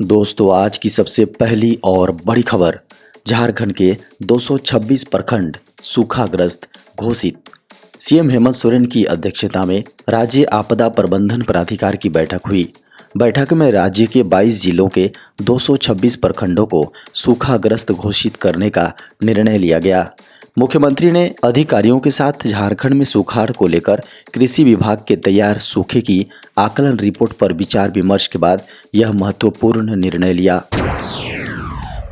दोस्तों, आज की सबसे पहली और बड़ी खबर। झारखंड के 226 प्रखंड सूखाग्रस्त घोषित। सीएम हेमंत सोरेन की अध्यक्षता में राज्य आपदा प्रबंधन प्राधिकार की बैठक हुई। बैठक में राज्य के 22 जिलों के 226 प्रखंडों को सूखाग्रस्त घोषित करने का निर्णय लिया गया। मुख्यमंत्री ने अधिकारियों के साथ झारखंड में सुखाड़ को लेकर कृषि विभाग के तैयार सूखे की आकलन रिपोर्ट पर विचार विमर्श के बाद यह महत्वपूर्ण निर्णय लिया।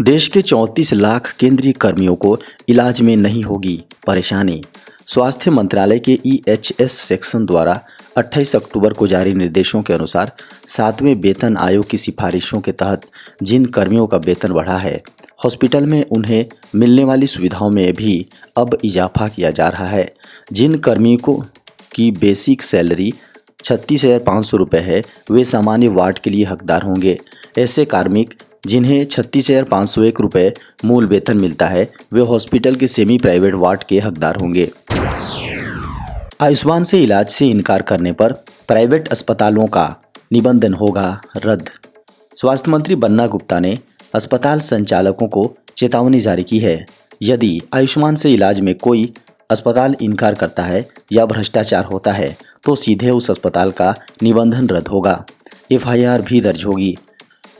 देश के 34 लाख केंद्रीय कर्मियों को इलाज में नहीं होगी परेशानी। स्वास्थ्य मंत्रालय के EHS सेक्शन द्वारा 28 अक्टूबर को जारी निर्देशों के अनुसार 7वें वेतन आयोग की सिफारिशों के तहत जिन कर्मियों का वेतन बढ़ा है, हॉस्पिटल में उन्हें मिलने वाली सुविधाओं में भी अब इजाफा किया जा रहा है। जिन कर्मियों की बेसिक सैलरी 36,500 रुपये है, वे सामान्य वार्ड के लिए हकदार होंगे। ऐसे कार्मिक जिन्हें 36,501 रुपये मूल वेतन मिलता है, वे हॉस्पिटल के सेमी प्राइवेट वार्ड के हकदार होंगे। आयुष्मान से इलाज से इनकार करने पर प्राइवेट अस्पतालों का निबंधन होगा रद्द। स्वास्थ्य मंत्री बन्ना गुप्ता ने अस्पताल संचालकों को चेतावनी जारी की है। यदि आयुष्मान से इलाज में कोई अस्पताल इनकार करता है या भ्रष्टाचार होता है तो सीधे उस अस्पताल का निबंधन रद्द होगा, FIR भी दर्ज होगी।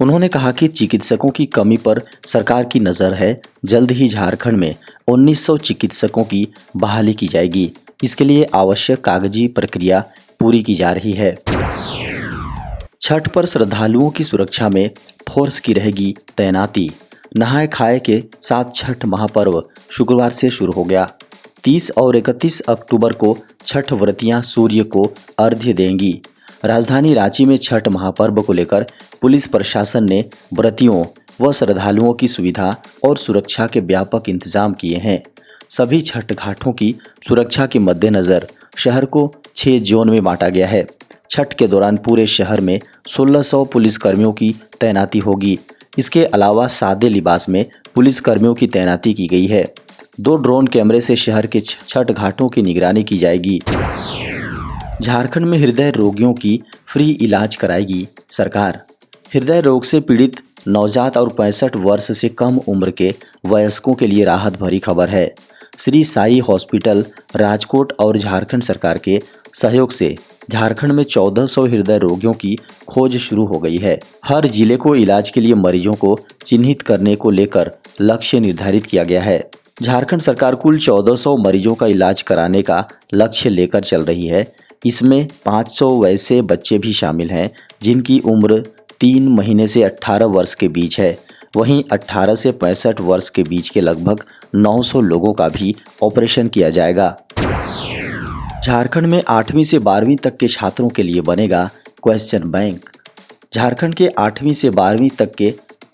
उन्होंने कहा कि चिकित्सकों की कमी पर सरकार की नज़र है। जल्द ही झारखंड में 1900 चिकित्सकों की बहाली की जाएगी। इसके लिए आवश्यक कागजी प्रक्रिया पूरी की जा रही है। छठ पर श्रद्धालुओं की सुरक्षा में फोर्स की रहेगी तैनाती। नहाय खाए के साथ छठ महापर्व शुक्रवार से शुरू हो गया। 30 और 31 अक्टूबर को छठ व्रतियां सूर्य को अर्घ्य देंगी। राजधानी रांची में छठ महापर्व को लेकर पुलिस प्रशासन ने व्रतियों व श्रद्धालुओं की सुविधा और सुरक्षा के व्यापक इंतजाम किए हैं। सभी छठ घाटों की सुरक्षा के मद्देनज़र शहर को 6 जोन में बांटा गया है। छठ के दौरान पूरे शहर में 1600 पुलिसकर्मियों की तैनाती होगी। इसके अलावा सादे लिबास में पुलिसकर्मियों की तैनाती की गई है। 2 ड्रोन कैमरे से शहर के छठ घाटों की निगरानी की जाएगी। झारखंड में हृदय रोगियों की फ्री इलाज कराएगी सरकार। हृदय रोग से पीड़ित नवजात और 65 वर्ष से कम उम्र के वयस्कों के लिए राहत भरी खबर है। श्री साई हॉस्पिटल राजकोट और झारखंड सरकार के सहयोग से झारखंड में 1400 हृदय रोगियों की खोज शुरू हो गई है। हर जिले को इलाज के लिए मरीजों को चिन्हित करने को लेकर लक्ष्य निर्धारित किया गया है। झारखंड सरकार कुल 1400 मरीजों का इलाज कराने का लक्ष्य लेकर चल रही है। इसमें 500 वैसे बच्चे भी शामिल हैं जिनकी उम्र 3 महीने से 18 वर्ष के बीच है। वहीं 18 से 65 वर्ष के बीच के लगभग 900 लोगों का भी ऑपरेशन किया जाएगा। झारखंड में 8वीं से 12वीं तक के छात्रों के लिए बनेगा क्वेश्चन बैंक। झारखंड के 8वीं से 12वीं तक के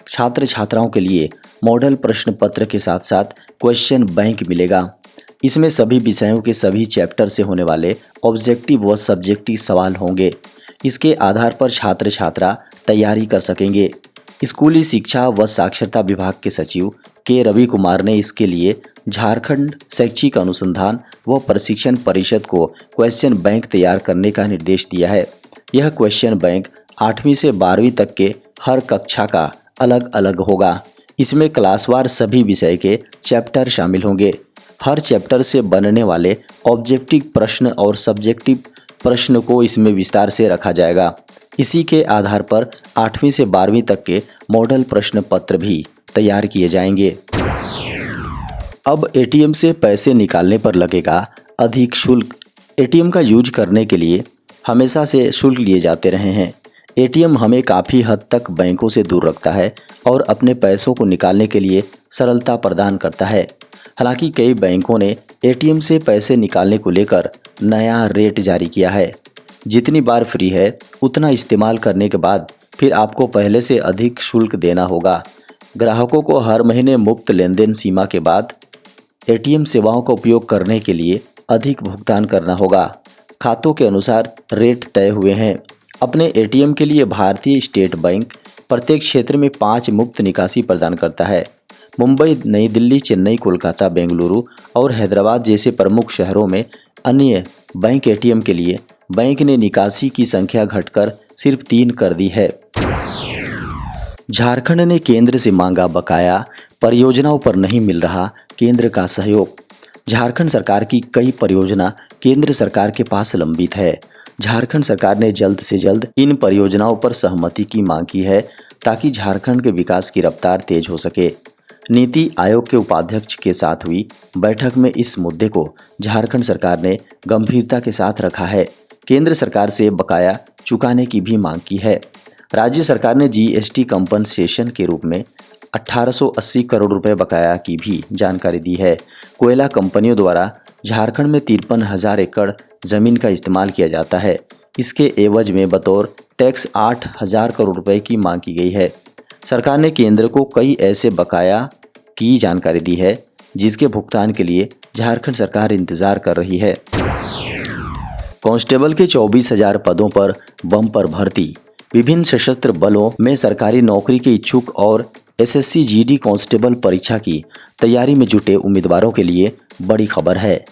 छात्र छात्राओं के लिए मॉडल प्रश्न पत्र के साथ साथ क्वेश्चन बैंक मिलेगा। इसमें सभी विषयों के सभी चैप्टर से होने वाले ऑब्जेक्टिव व सब्जेक्टिव सवाल होंगे। इसके आधार पर छात्र छात्रा तैयारी कर सकेंगे। स्कूली शिक्षा व साक्षरता विभाग के सचिव के रवि कुमार ने इसके लिए झारखंड शैक्षिक अनुसंधान व प्रशिक्षण परिषद को क्वेश्चन बैंक तैयार करने का निर्देश दिया है। यह क्वेश्चन बैंक 8वीं से 12वीं तक के हर कक्षा का अलग अलग होगा। इसमें क्लासवार सभी विषय के चैप्टर शामिल होंगे। हर चैप्टर से बनने वाले ऑब्जेक्टिव प्रश्न और सब्जेक्टिव प्रश्न को इसमें विस्तार से रखा जाएगा। इसी के आधार पर 8वीं से 12वीं तक के मॉडल प्रश्न पत्र भी तैयार किए जाएंगे। अब ATM से पैसे निकालने पर लगेगा अधिक शुल्क। ATM का यूज करने के लिए हमेशा से शुल्क लिए जाते रहे हैं। ATM हमें काफ़ी हद तक बैंकों से दूर रखता है और अपने पैसों को निकालने के लिए सरलता प्रदान करता है। हालांकि कई बैंकों ने ATM से पैसे निकालने को लेकर नया रेट जारी किया है। जितनी बार फ्री है उतना इस्तेमाल करने के बाद फिर आपको पहले से अधिक शुल्क देना होगा। ग्राहकों को हर महीने मुफ्त लेनदेन सीमा के बाद ATM सेवाओं का उपयोग करने के लिए अधिक भुगतान करना होगा। खातों के अनुसार रेट तय हुए हैं। अपने ATM के लिए भारतीय स्टेट बैंक प्रत्येक क्षेत्र में 5 मुफ्त निकासी प्रदान करता है। मुंबई, नई दिल्ली, चेन्नई, कोलकाता, बेंगलुरु और हैदराबाद जैसे प्रमुख शहरों में अन्य बैंक ATM के लिए बैंक ने निकासी की संख्या घटकर सिर्फ 3 कर दी है। झारखंड ने केंद्र से मांगा बकाया, परियोजनाओं पर नहीं मिल रहा केंद्र का सहयोग। झारखंड सरकार की कई परियोजना केंद्र सरकार के पास लंबित है। झारखंड सरकार ने जल्द से जल्द इन परियोजनाओं पर सहमति की मांग की है ताकि झारखंड के विकास की रफ्तार तेज हो सके। नीति आयोग के उपाध्यक्ष के साथ हुई बैठक में इस मुद्दे को झारखंड सरकार ने गंभीरता के साथ रखा है। केंद्र सरकार से बकाया चुकाने की भी मांग की है। राज्य सरकार ने जीएसटी कंपनसेशन के रूप में 1880 करोड़ रुपए बकाया की भी जानकारी दी है। कोयला कंपनियों द्वारा झारखंड में 53,000 एकड़ जमीन का इस्तेमाल किया जाता है। इसके एवज में बतौर टैक्स 8,000 करोड़ रुपए की मांग की गई है। सरकार ने केंद्र को कई ऐसे बकाया की जानकारी दी है जिसके भुगतान के लिए झारखंड सरकार इंतजार कर रही है। कांस्टेबल के 24,000 पदों पर बम्पर भर्ती। विभिन्न सशस्त्र बलों में सरकारी नौकरी के इच्छुक और एसएससी जीडी कांस्टेबल परीक्षा की तैयारी में जुटे उम्मीदवारों के लिए बड़ी खबर है।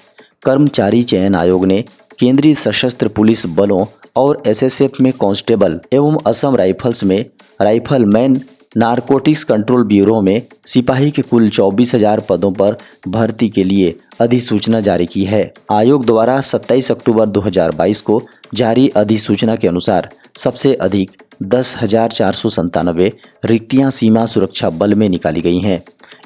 कर्मचारी चयन आयोग ने केंद्रीय सशस्त्र पुलिस बलों और एसएसएफ में कांस्टेबल एवं असम राइफल्स में राइफलमैन, नारकोटिक्स कंट्रोल ब्यूरो में सिपाही के कुल 24,000 पदों पर भर्ती के लिए अधिसूचना जारी की है। आयोग द्वारा 27 अक्टूबर 2022 को जारी अधिसूचना के अनुसार सबसे अधिक 10,497 रिक्तियां सीमा सुरक्षा बल में निकाली गई हैं।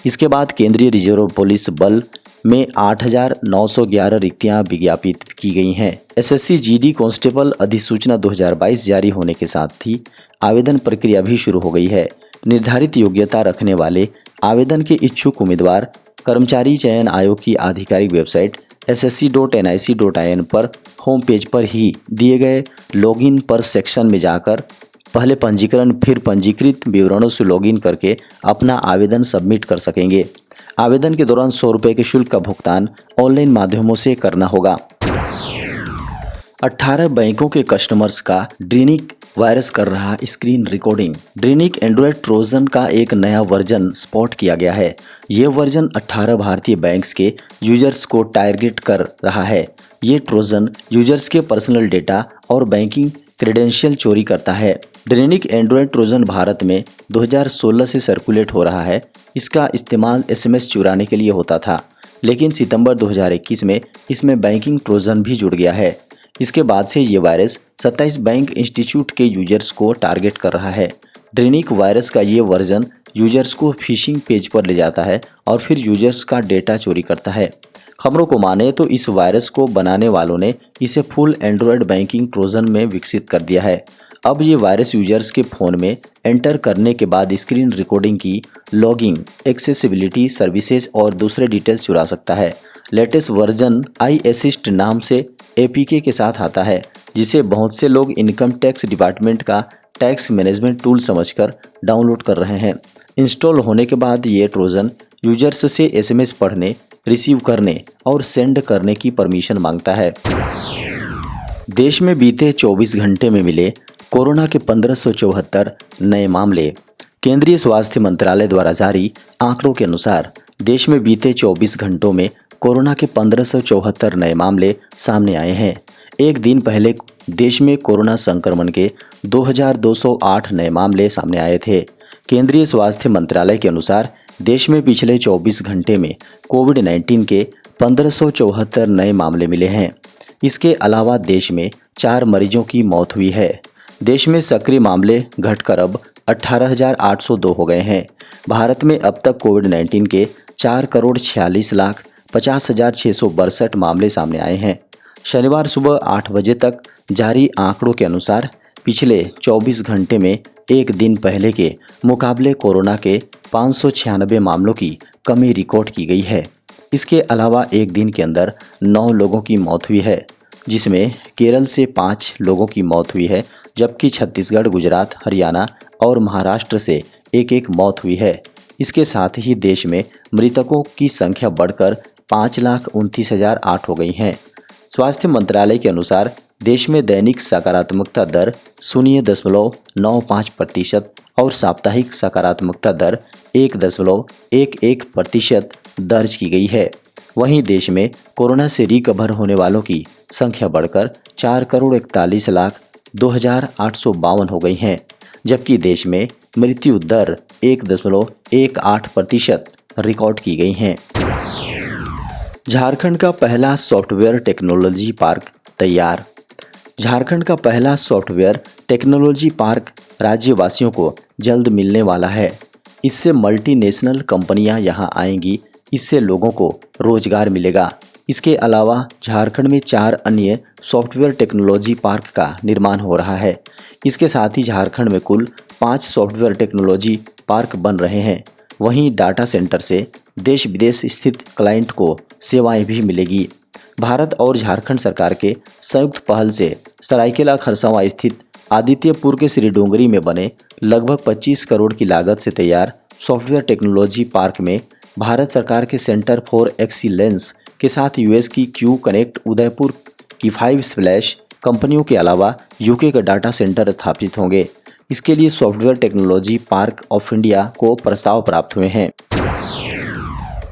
इसके बाद केंद्रीय रिजर्व पुलिस बल में 8,911 रिक्तियां विज्ञापित की गई हैं। एसएससी जीडी कांस्टेबल अधिसूचना 2022 जारी होने के साथ ही आवेदन प्रक्रिया भी शुरू हो गई है। निर्धारित योग्यता रखने वाले आवेदन के इच्छुक उम्मीदवार कर्मचारी चयन आयोग की आधिकारिक वेबसाइट ssc.nic.in पर होम पेज पर ही दिए गए लॉगिन पर सेक्शन में जाकर पहले पंजीकरण फिर पंजीकृत विवरणों से लॉगिन करके अपना आवेदन सबमिट कर सकेंगे। आवेदन के दौरान 100 रुपये के शुल्क का भुगतान ऑनलाइन माध्यमों से करना होगा। 18 बैंकों के कस्टमर्स का ड्रीनिक वायरस कर रहा स्क्रीन रिकॉर्डिंग। ड्रीनिक एंड्रॉयड ट्रोजन का एक नया वर्जन स्पॉट किया गया है। ये वर्जन 18 भारतीय बैंक्स के यूजर्स को टारगेट कर रहा है। ये ट्रोजन यूजर्स के पर्सनल डेटा और बैंकिंग क्रेडेंशियल चोरी करता है। ड्रीनिक एंड्रॉयड ट्रोजन भारत में 2016 से सर्कुलेट हो रहा है। इसका इस्तेमाल एसएमएस चुराने के लिए होता था, लेकिन सितंबर 2021 में इसमें बैंकिंग ट्रोजन भी जुड़ गया है। इसके बाद से ये वायरस 27 बैंक इंस्टीट्यूट के यूजर्स को टारगेट कर रहा है। ड्रीनिक वायरस का ये वर्जन यूजर्स को फिशिंग पेज पर ले जाता है और फिर यूजर्स का डेटा चोरी करता है। खबरों को माने तो इस वायरस को बनाने वालों ने इसे फुल एंड्रॉयड बैंकिंग ट्रोजन में विकसित कर दिया है। अब ये वायरस यूजर्स के फ़ोन में एंटर करने के बाद स्क्रीन रिकॉर्डिंग की लॉगिंग, एक्सेसिबिलिटी सर्विसेज और दूसरे डिटेल्स चुरा सकता है। लेटेस्ट वर्जन आई असिस्ट नाम से एपीके के साथ आता है, जिसे बहुत से लोग इनकम टैक्स डिपार्टमेंट का टैक्स मैनेजमेंट टूल समझकर डाउनलोड कर रहे हैं। इंस्टॉल होने के बाद ये ट्रोजन यूजर्स से एसएमएस पढ़ने, रिसीव करने और सेंड करने की परमिशन मांगता है। देश में बीते 24 घंटे में मिले कोरोना के 1574 नए मामले। केंद्रीय स्वास्थ्य मंत्रालय द्वारा जारी आंकड़ों के अनुसार देश में बीते 24 घंटों में कोरोना के 1574 नए मामले सामने आए हैं। एक दिन पहले देश में कोरोना संक्रमण के 2,208 नए मामले सामने आए थे। केंद्रीय स्वास्थ्य मंत्रालय के अनुसार देश में पिछले 24 घंटे में कोविड-19 के 1574 नए मामले मिले हैं। इसके अलावा देश में 4 मरीजों की मौत हुई है। देश में सक्रिय मामले घटकर अब 18,802 हो गए हैं। भारत में अब तक कोविड-19 के 4,46,50,662 मामले सामने आए हैं। शनिवार सुबह 8 बजे तक जारी आंकड़ों के अनुसार पिछले 24 घंटे में एक दिन पहले के मुकाबले कोरोना के 596 मामलों की कमी रिकॉर्ड की गई है। इसके अलावा एक दिन के अंदर 9 लोगों की मौत हुई है, जिसमें केरल से 5 लोगों की मौत हुई है, जबकि छत्तीसगढ़, गुजरात, हरियाणा और महाराष्ट्र से एक मौत हुई है। इसके साथ ही देश में मृतकों की संख्या बढ़कर 5,29,008 हो गई है। स्वास्थ्य मंत्रालय के अनुसार देश में दैनिक सकारात्मकता दर 0.95% और साप्ताहिक सकारात्मकता दर 1.11% दर्ज की गई है। वहीं देश में कोरोना से रिकवर होने वालों की संख्या बढ़कर 4,41,00,000 2852 हो गई हैं, जबकि देश में मृत्यु दर 1.18% रिकॉर्ड की गई हैं। झारखंड का पहला सॉफ्टवेयर टेक्नोलॉजी पार्क तैयार। झारखंड का पहला सॉफ्टवेयर टेक्नोलॉजी पार्क राज्यवासियों को जल्द मिलने वाला है। इससे मल्टीनेशनल कंपनियां यहां आएंगी, इससे लोगों को रोजगार मिलेगा। इसके अलावा झारखंड में 4 अन्य सॉफ्टवेयर टेक्नोलॉजी पार्क का निर्माण हो रहा है। इसके साथ ही झारखंड में कुल 5 सॉफ्टवेयर टेक्नोलॉजी पार्क बन रहे हैं। वहीं डाटा सेंटर से देश विदेश स्थित क्लाइंट को सेवाएं भी मिलेगी। भारत और झारखंड सरकार के संयुक्त पहल से सरायकेला खरसावां स्थित आदित्यपुर के श्रीडोंगरी में बने लगभग 25 करोड़ की लागत से तैयार सॉफ्टवेयर टेक्नोलॉजी पार्क में भारत सरकार के सेंटर फॉर एक्सीलेंस के साथ यूएस की क्यू कनेक्ट उदयपुर की 5 स्प्लैश कंपनियों के अलावा यूके का डाटा सेंटर स्थापित होंगे। इसके लिए software technology park of India को प्रस्ताव प्राप्त हुए हैं।